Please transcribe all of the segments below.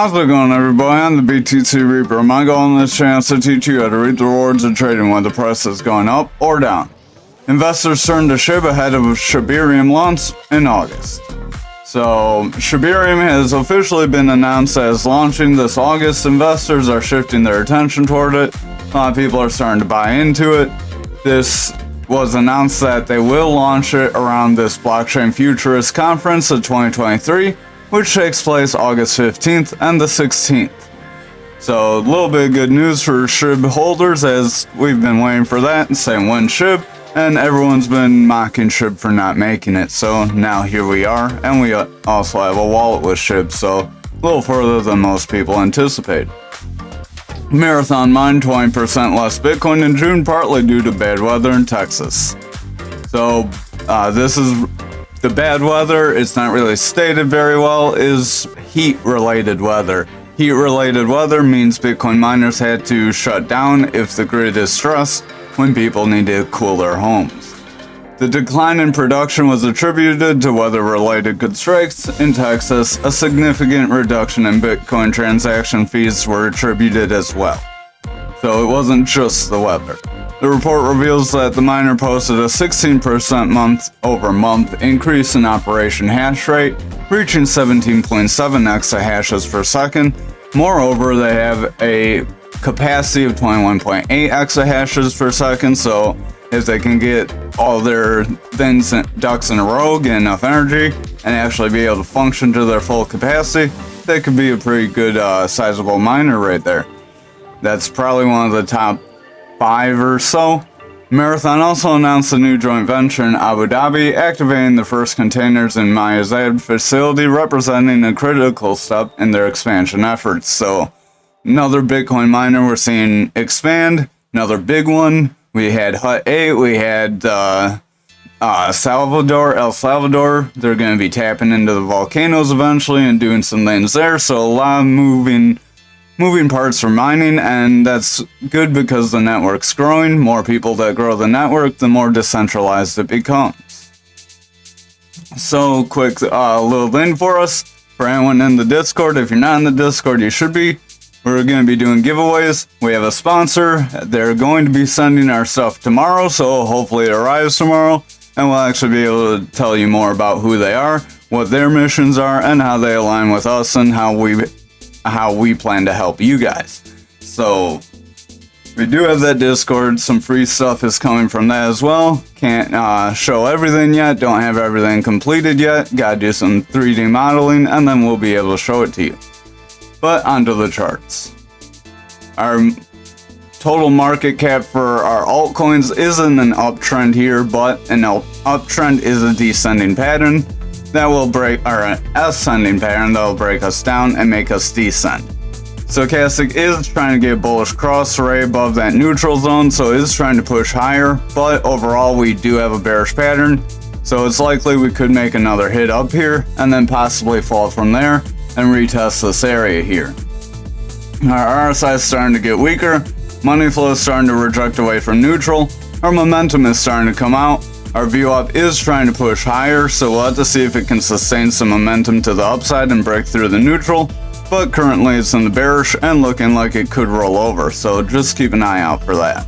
How's it going, everybody? I'm the BTC Reaper. My goal on this channel is to teach you how to reap the rewards of trading when the price is going up or down. Investors turn to SHIB ahead of Shibarium launch in August. So, Shibarium has officially been announced as launching this August. Investors are shifting their attention toward it. A lot of people are starting to buy into it. This was announced that they will launch it around this Blockchain Futurist Conference of 2023, which takes place August 15th and the 16th. So, a little bit of good news for SHIB holders, as we've been waiting for that and saying when SHIB, and everyone's been mocking SHIB for not making it. So now here we are, and we also have a wallet with SHIB, so a little further than most people anticipate. Marathon mined 20% less Bitcoin in June, partly due to bad weather in Texas. So this is the bad weather. It's not really stated very well, is heat-related weather. Heat-related weather means Bitcoin miners had to shut down if the grid is stressed when people need to cool their homes. The decline in production was attributed to weather-related constraints in Texas. A significant reduction in Bitcoin transaction fees were attributed as well. So it wasn't just the weather. The report reveals that the miner posted a 16% month-over-month increase in operation hash rate, reaching 17.7 exahashes per second. Moreover, they have a capacity of 21.8 exahashes per second, so if they can get all their ducks in a row, get enough energy, and actually be able to function to their full capacity, they could be a pretty good sizable miner right there. That's probably one of the top 5 or so. Marathon also announced a new joint venture in Abu Dhabi, activating the first containers in Maya Zayed facility, representing a critical step in their expansion efforts. So, another Bitcoin miner we're seeing expand, another big one. We had Hut 8, we had El Salvador. They're going to be tapping into the volcanoes eventually and doing some things there. So a lot of moving parts for mining, and that's good because the network's growing. More people that grow the network, the more decentralized it becomes. So quick little thing for us, for anyone in the Discord. If you're not in the Discord, you should be. We're going to be doing giveaways. We have a sponsor. They're going to be sending our stuff tomorrow, so hopefully it arrives tomorrow, and we'll actually be able to tell you more about who they are, what their missions are, and how they align with us, and how we plan to help you guys. So we do have that Discord. Some free stuff is coming from that as well. Can't show everything yet. Don't have everything completed yet. Gotta do some 3D modeling, and then we'll be able to show it to you. But onto the charts. Our total market cap for our altcoins isn't an uptrend here, but an uptrend is a descending pattern that will break, or an ascending pattern that will break us down and make us descend. Stochastic is trying to get a bullish cross right above that neutral zone, so it is trying to push higher, but overall we do have a bearish pattern, so it's likely we could make another hit up here and then possibly fall from there and retest this area here. Our RSI is starting to get weaker, money flow is starting to reject away from neutral, our momentum is starting to come out, our VWAP is trying to push higher, so we'll have to see if it can sustain some momentum to the upside and break through the neutral, but currently it's in the bearish and looking like it could roll over, so just keep an eye out for that.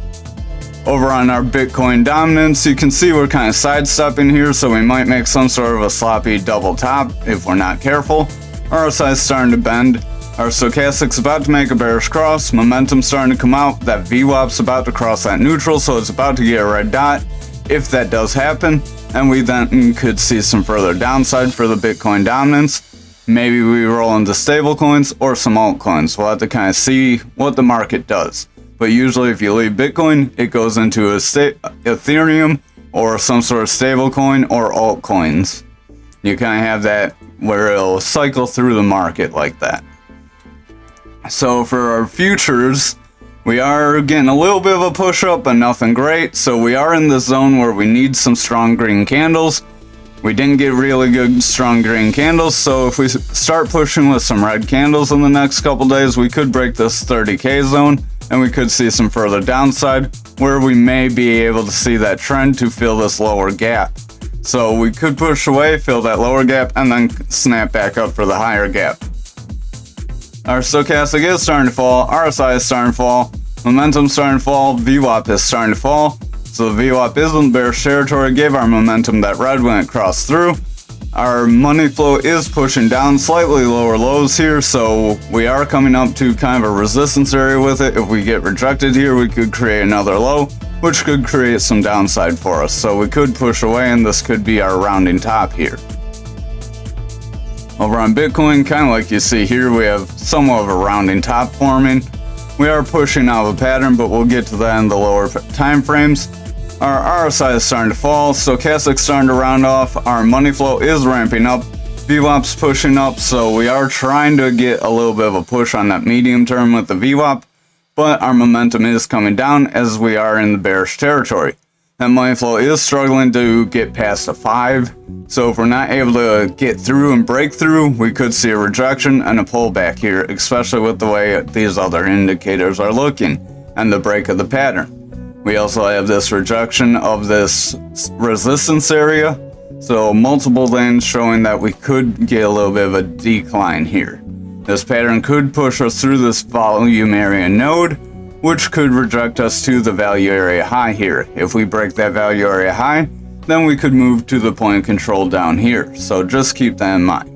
Over on our Bitcoin dominance, you can see we're kind of sidestepping here, so we might make some sort of a sloppy double top if we're not careful. RSI is starting to bend, our stochastic's about to make a bearish cross, momentum's starting to come out, that VWAP's about to cross that neutral, so it's about to get a red dot. If that does happen, and we then could see some further downside for the Bitcoin dominance, maybe we roll into stablecoins or some altcoins. We'll have to kind of see what the market does. But usually if you leave Bitcoin, it goes into Ethereum or some sort of stablecoin or altcoins. You kind of have that where it'll cycle through the market like that. So for our futures, we are getting a little bit of a push up, but nothing great. So we are in the zone where we need some strong green candles. We didn't get really good strong green candles, so if we start pushing with some red candles in the next couple days, we could break this 30k zone, and we could see some further downside, where we may be able to see that trend to fill this lower gap. So we could push away, fill that lower gap, and then snap back up for the higher gap. Our stochastic is starting to fall, RSI is starting to fall, momentum's starting to fall, VWAP is starting to fall. So the VWAP is in bearish territory, gave our momentum that red when it crossed through. Our money flow is pushing down, slightly lower lows here, so we are coming up to kind of a resistance area with it. If we get rejected here, we could create another low, which could create some downside for us. So we could push away, and this could be our rounding top here. Over on Bitcoin, kind of like you see here, we have somewhat of a rounding top forming. We are pushing out of a pattern, but we'll get to that in the lower time frames. Our RSI is starting to fall, stochastic's starting to round off, our money flow is ramping up, VWAP's pushing up, so we are trying to get a little bit of a push on that medium term with the VWAP, but our momentum is coming down as we are in the bearish territory. That money flow is struggling to get past a 5, so if we're not able to get through and break through, we could see a rejection and a pullback here, especially with the way these other indicators are looking and the break of the pattern. We also have this rejection of this resistance area, so multiple things showing that we could get a little bit of a decline here. This pattern could push us through this volume area node, which could reject us to the value area high here. If we break that value area high, then we could move to the point of control down here, so just keep that in mind.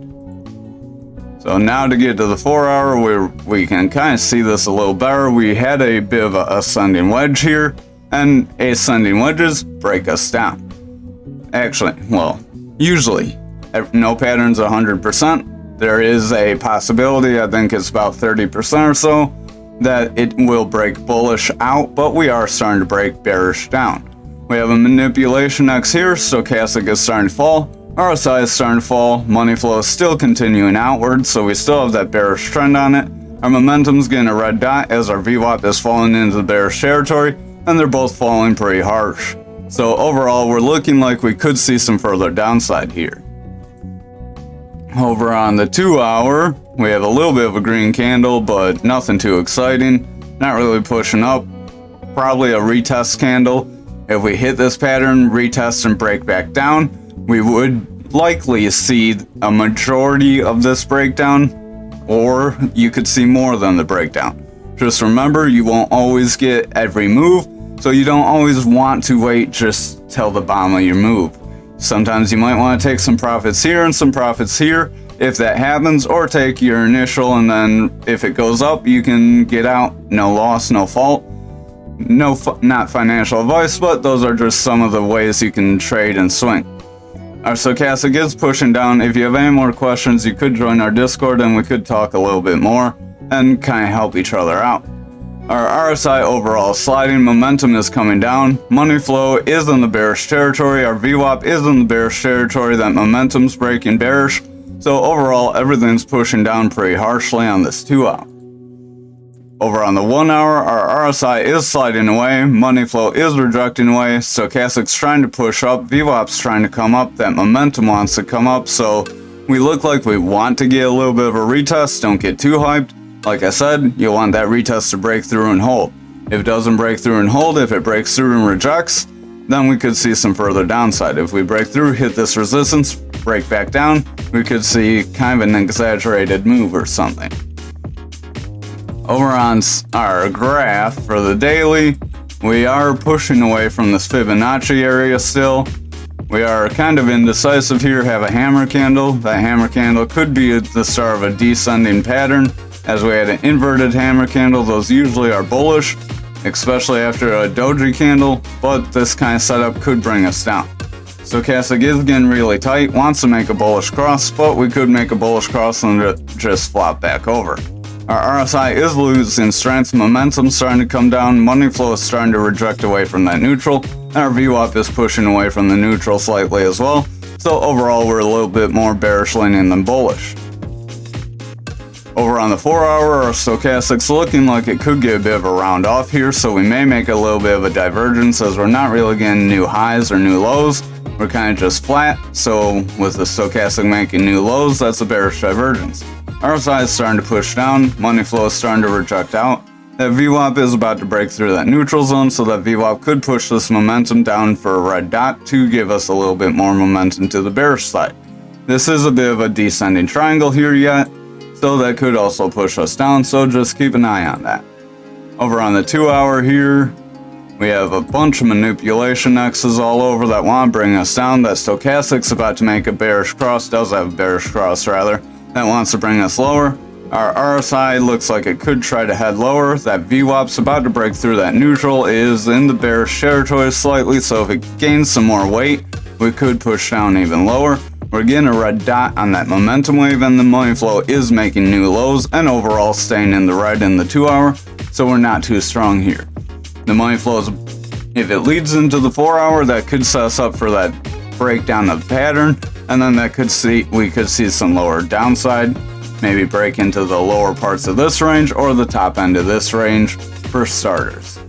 So now to get to the 4 hour, where we can kind of see this a little better. We had a bit of an ascending wedge here, and ascending wedges break us down. Actually, well, usually, no pattern's 100%. There is a possibility, I think it's about 30% or so, that it will break bullish out, but we are starting to break bearish down. We have a manipulation X here, stochastic is starting to fall, RSI is starting to fall, money flow is still continuing outward, so we still have that bearish trend on it. Our momentum's getting a red dot as our VWAP is falling into the bearish territory, and they're both falling pretty harsh. So overall, we're looking like we could see some further downside here. Over on the 2 hour, we have a little bit of a green candle, but nothing too exciting. Not really pushing up. Probably a retest candle. If we hit this pattern, retest and break back down, we would likely see a majority of this breakdown, or you could see more than the breakdown. Just remember, you won't always get every move, so you don't always want to wait just till the bottom of your move. Sometimes you might want to take some profits here and some profits here if that happens, or take your initial, and then if it goes up, you can get out. No loss, no fault. Not financial advice, but those are just some of the ways you can trade and swing. Our stochastic is pushing down. If you have any more questions, you could join our Discord and we could talk a little bit more and kind of help each other out. Our RSI overall sliding, momentum is coming down, money flow is in the bearish territory, our VWAP is in the bearish territory, that momentum's breaking bearish, so overall everything's pushing down pretty harshly on this 2 hour. Over on the 1 hour, our RSI is sliding away, money flow is rejecting away, stochastic's trying to push up, VWAP's trying to come up, that momentum wants to come up, so we look like we want to get a little bit of a retest, don't get too hyped. Like I said, you'll want that retest to break through and hold. If it doesn't break through and hold, if it breaks through and rejects, then we could see some further downside. If we break through, hit this resistance, break back down, we could see kind of an exaggerated move or something. Over on our graph for the daily, we are pushing away from this Fibonacci area still. We are kind of indecisive here, have a hammer candle. That hammer candle could be the start of a descending pattern. As we had an inverted hammer candle, those usually are bullish, especially after a doji candle, but this kind of setup could bring us down. Stochastic is getting really tight, wants to make a bullish cross, but we could make a bullish cross and just flop back over. Our RSI is losing strength, momentum starting to come down, money flow is starting to reject away from that neutral, and our VWAP is pushing away from the neutral slightly as well, so overall we're a little bit more bearish leaning than bullish. Over on the 4 hour, our stochastic's looking like it could get a bit of a round off here, so we may make a little bit of a divergence as we're not really getting new highs or new lows. We're kind of just flat, so with the stochastic making new lows, that's a bearish divergence. RSI is starting to push down, money flow is starting to reject out. That VWAP is about to break through that neutral zone, so that VWAP could push this momentum down for a red dot to give us a little bit more momentum to the bearish side. This is a bit of a descending triangle here yet, so that could also push us down, so just keep an eye on that. Over on the 2 hour here, we have a bunch of manipulation X's all over that want to bring us down. That stochastic's about to make a bearish cross, does have a bearish cross rather, that wants to bring us lower. Our RSI looks like it could try to head lower. That VWAP's about to break through that neutral, is in the bearish territory slightly, so if it gains some more weight, we could push down even lower. We're getting a red dot on that momentum wave, and the money flow is making new lows and overall staying in the red in the 2 hour, so we're not too strong here. The money flows, if it leads into the 4 hour, that could set us up for that breakdown of pattern, and then we could see some lower downside, maybe break into the lower parts of this range or the top end of this range for starters.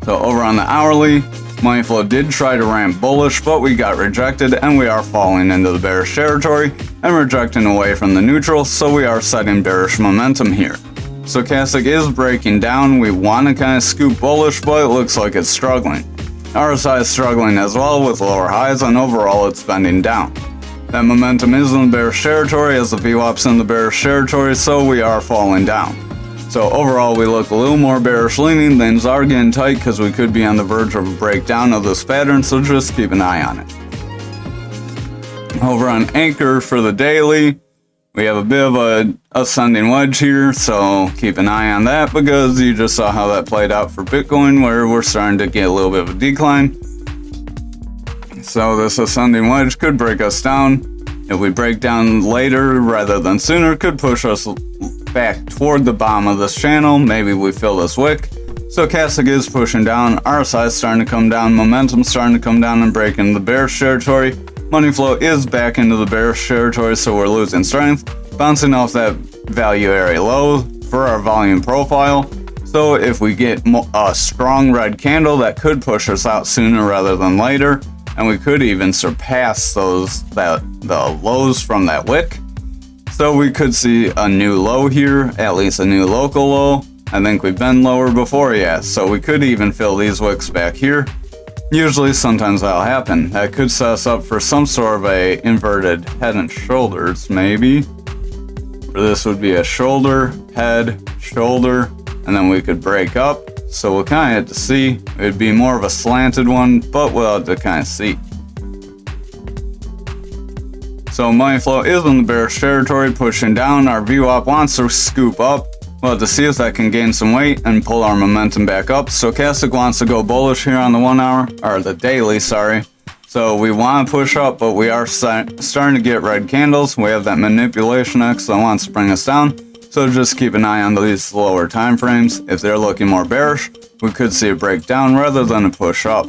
So over on the hourly, money flow did try to ramp bullish, but we got rejected and we are falling into the bearish territory and rejecting away from the neutral, so we are setting bearish momentum here. Stochastic is breaking down. We want to kind of scoop bullish, but it looks like it's struggling. RSI is struggling as well with lower highs, and overall it's bending down. That momentum is in the bearish territory as the VWAP's in the bearish territory, so we are falling down. So overall we look a little more bearish leaning. Things are getting tight because we could be on the verge of a breakdown of this pattern, so just keep an eye on it. Over on Anchor for the daily, we have a bit of a ascending wedge here, so keep an eye on that because you just saw how that played out for Bitcoin, where we're starting to get a little bit of a decline. So this ascending wedge could break us down. If we break down later rather than sooner, could push us back toward the bottom of this channel. Maybe we fill this wick. Stochastic is pushing down, RSI is starting to come down, momentum starting to come down and break into the bearish territory. Money flow is back into the bearish territory, so we're losing strength, bouncing off that value area low for our volume profile. So if we get a strong red candle, that could push us out sooner rather than later, and we could even surpass the lows from that wick. So we could see a new low here, at least a new local low. I think we've been lower before, yeah, so we could even fill these wicks back here. Usually, sometimes that'll happen. That could set us up for some sort of a inverted head and shoulders, maybe. Or this would be a shoulder, head, shoulder, and then we could break up. So we'll kind of have to see. It'd be more of a slanted one, but we'll have to kind of see. So money flow is in the bearish territory, pushing down. Our VWAP wants to scoop up. We'll have to see if that can gain some weight and pull our momentum back up. Stochastic wants to go bullish here on the 1 hour, or the daily, sorry. So we want to push up, but we are starting to get red candles. We have that manipulation X that wants to bring us down. So just keep an eye on these lower time frames. If they're looking more bearish, we could see a breakdown rather than a push up.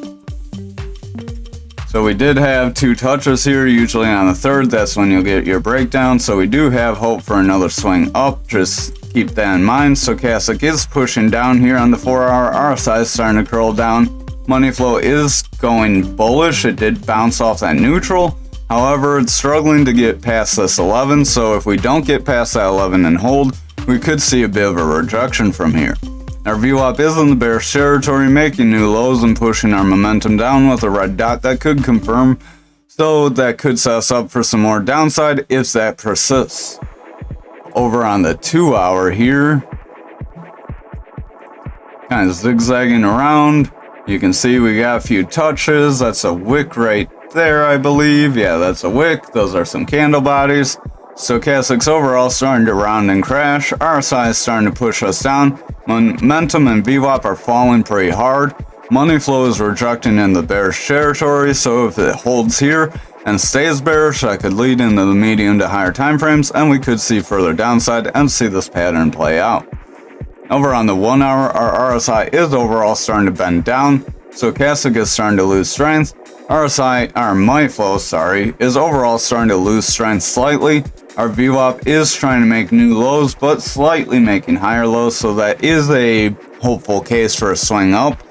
So we did have 2 touches here, usually on the 3rd, that's when you'll get your breakdown. So we do have hope for another swing up, just keep that in mind. Stochastic is pushing down here on the 4 hour, RSI is starting to curl down. Money flow is going bullish, it did bounce off that neutral. However, it's struggling to get past this 11, so if we don't get past that 11 and hold, we could see a bit of a rejection from here. Our VWAP is in the bearish territory, making new lows and pushing our momentum down with a red dot that could confirm, so that could set us up for some more downside if that persists. Over on the 2 hour here, kind of zigzagging around, you can see we got a few touches. That's a wick right there, I believe. Yeah, that's a wick. Those are some candle bodies. Stochastic's overall starting to round and crash. RSI is starting to push us down. Momentum and VWAP are falling pretty hard. Money flow is rejecting in the bearish territory, so if it holds here and stays bearish, that could lead into the medium to higher time frames, and we could see further downside and see this pattern play out. Over on the 1 hour, our RSI is overall starting to bend down. Stochastic is starting to lose strength. Our money flow, is overall starting to lose strength slightly. Our VWAP is trying to make new lows, but slightly making higher lows, so that is a hopeful case for a swing up.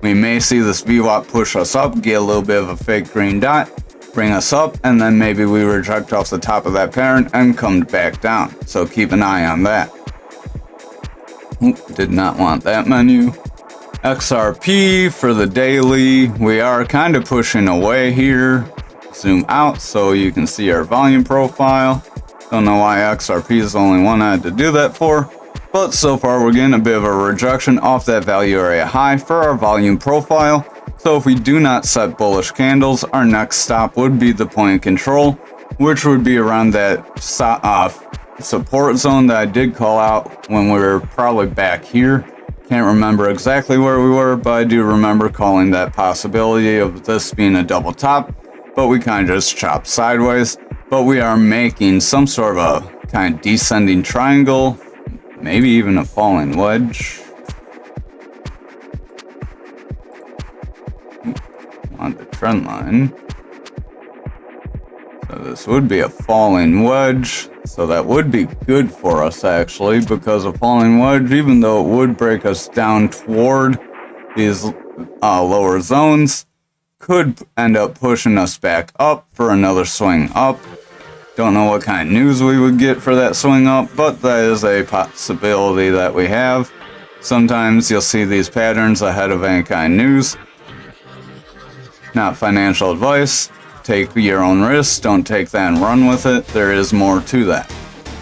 We may see this VWAP push us up, get a little bit of a fake green dot, bring us up, and then maybe we reject off the top of that pattern and come back down. So keep an eye on that. Did not want that menu. XRP for the daily, we are kind of pushing away here. Zoom out so you can see our volume profile. Don't know why XRP is the only one I had to do that for, but so far we're getting a bit of a rejection off that value area high for our volume profile. So if we do not set bullish candles, our next stop would be the point of control, which would be around that support zone that I did call out when we were probably back here. Can't remember exactly where we were, but I do remember calling that possibility of this being a double top, but we kind of just chopped sideways. But we are making some sort of a kind of descending triangle, maybe even a falling wedge. On the trend line. So this would be a falling wedge. So that would be good for us actually, because a falling wedge, even though it would break us down toward these lower zones, could end up pushing us back up for another swing up. Don't know what kind of news we would get for that swing up, but that is a possibility that we have. Sometimes you'll see these patterns ahead of any kind of news. Not financial advice. Take your own risks. Don't take that and run with it. There is more to that.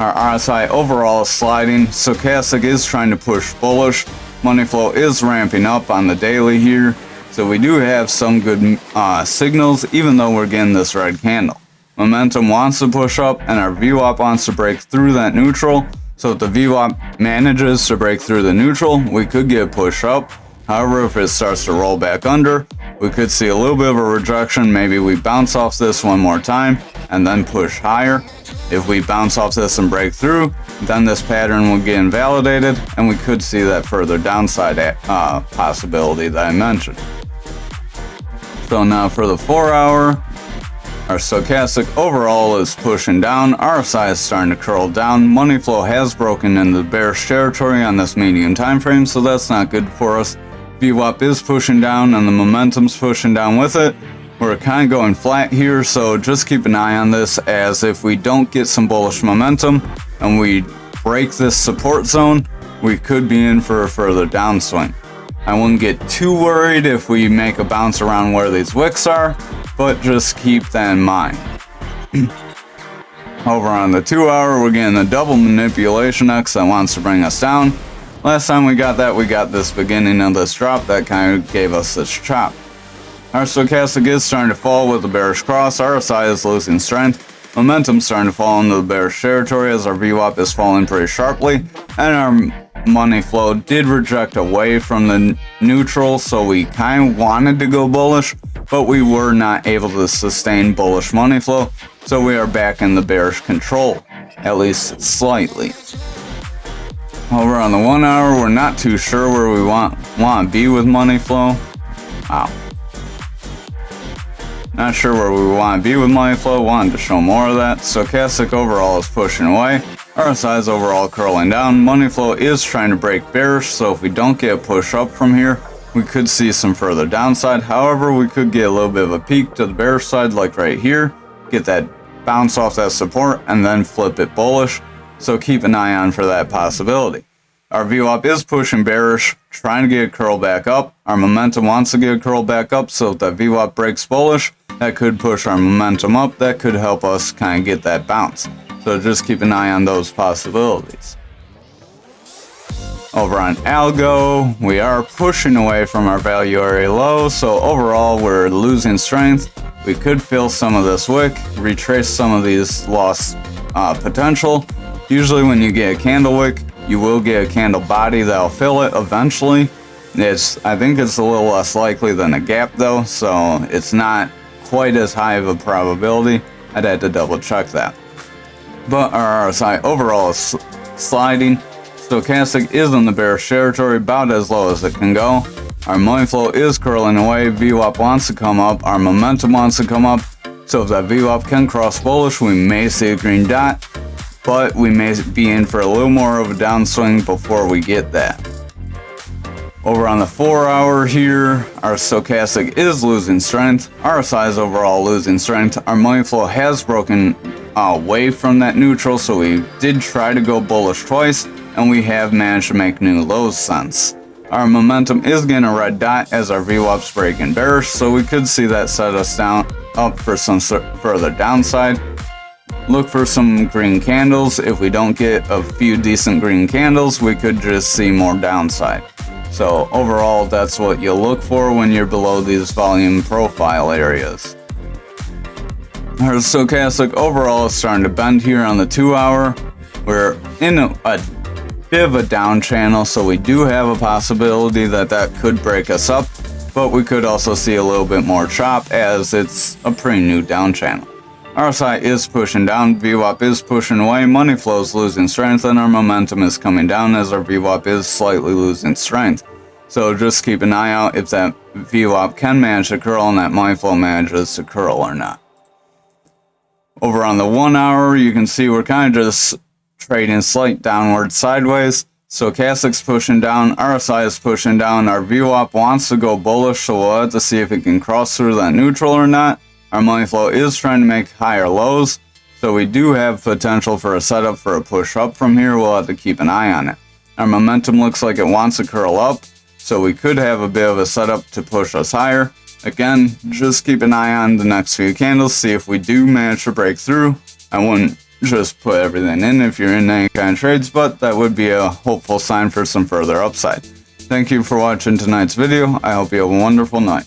Our RSI overall is sliding. Stochastic is trying to push bullish. Money flow is ramping up on the daily here. So we do have some good signals, even though we're getting this red candle. Momentum wants to push up, and our VWAP wants to break through that neutral. So if the VWAP manages to break through the neutral, we could get a push up. However, if it starts to roll back under, we could see a little bit of a rejection. Maybe we bounce off this one more time and then push higher. If we bounce off this and break through, then this pattern will get invalidated, and we could see that further downside possibility that I mentioned. So now for the 4 hour, our stochastic overall is pushing down. RSI is starting to curl down. Money flow has broken into bearish territory on this medium time frame, so that's not good for us. VWAP is pushing down and the momentum's pushing down with it. We're kind of going flat here, so just keep an eye on this, as if we don't get some bullish momentum and we break this support zone, we could be in for a further downswing. I wouldn't get too worried if we make a bounce around where these wicks are, but just keep that in mind. Over on the 2 hour, we're getting a double manipulation X that wants to bring us down. Last time we got that, we got this beginning of this drop that kind of gave us this chop. Our stochastic is starting to fall with the bearish cross. RSI is losing strength. Momentum's starting to fall into the bearish territory as our VWAP is falling pretty sharply. And our money flow did reject away from the neutral, so we kind of wanted to go bullish, but we were not able to sustain bullish money flow. So we are back in the bearish control, at least slightly. Over on the 1 hour, we're not too sure where we want to be with money flow. Not sure where we want to be with money flow. Wanted to show more of that. Stochastic overall is pushing away. RSI is overall curling down. Money flow is trying to break bearish, so if we don't get a push up from here, we could see some further downside. However, we could get a little bit of a peak to the bearish side, like right here. Get that bounce off that support and then flip it bullish. So keep an eye on for that possibility. Our VWAP is pushing bearish, trying to get a curl back up. Our momentum wants to get a curl back up, so if that VWAP breaks bullish, that could push our momentum up. That could help us kind of get that bounce. So just keep an eye on those possibilities. Over on Algo, we are pushing away from our value area low, so overall we're losing strength. We could fill some of this wick, retrace some of these lost potential. Usually when you get a candle wick, you will get a candle body that'll fill it eventually. I think it's a little less likely than a gap though, so it's not quite as high of a probability. I'd have to double check that. But our RSI overall is sliding. Stochastic is in the bearish territory, about as low as it can go. Our money flow is curling away. VWAP wants to come up. Our momentum wants to come up. So if that VWAP can cross bullish, we may see a green dot, but we may be in for a little more of a downswing before we get that. Over on the 4 hour here, our stochastic is losing strength. RSI is overall losing strength. Our money flow has broken away from that neutral, so we did try to go bullish twice, and we have managed to make new lows since. Our momentum is getting a red dot as our VWAP's breaking bearish, so we could see that set us down up for some further downside. look for some green candles. If we don't get a few decent green candles, we could just see more downside. So overall, that's what you'll look for when you're below these volume profile areas. Our stochastic overall is starting to bend here on the 2 hour. We're in a bit of a down channel, so we do have a possibility that that could break us up, but we could also see a little bit more chop as it's a pretty new down channel. RSI is pushing down, VWAP is pushing away, money flow is losing strength, and our momentum is coming down as our VWAP is slightly losing strength. So just keep an eye out if that VWAP can manage to curl and that money flow manages to curl or not. Over on the 1 hour, you can see we're kind of just trading slight downward sideways. Stochastic's pushing down, RSI is pushing down, our VWAP wants to go bullish, so we'll have to see if it can cross through that neutral or not. Our money flow is trying to make higher lows, so we do have potential for a setup for a push up from here. We'll have to keep an eye on it. Our momentum looks like it wants to curl up, so we could have a bit of a setup to push us higher. Again, just keep an eye on the next few candles, see if we do manage to break through. I wouldn't just put everything in if you're in any kind of trades, but that would be a hopeful sign for some further upside. Thank you for watching tonight's video. I hope you have a wonderful night.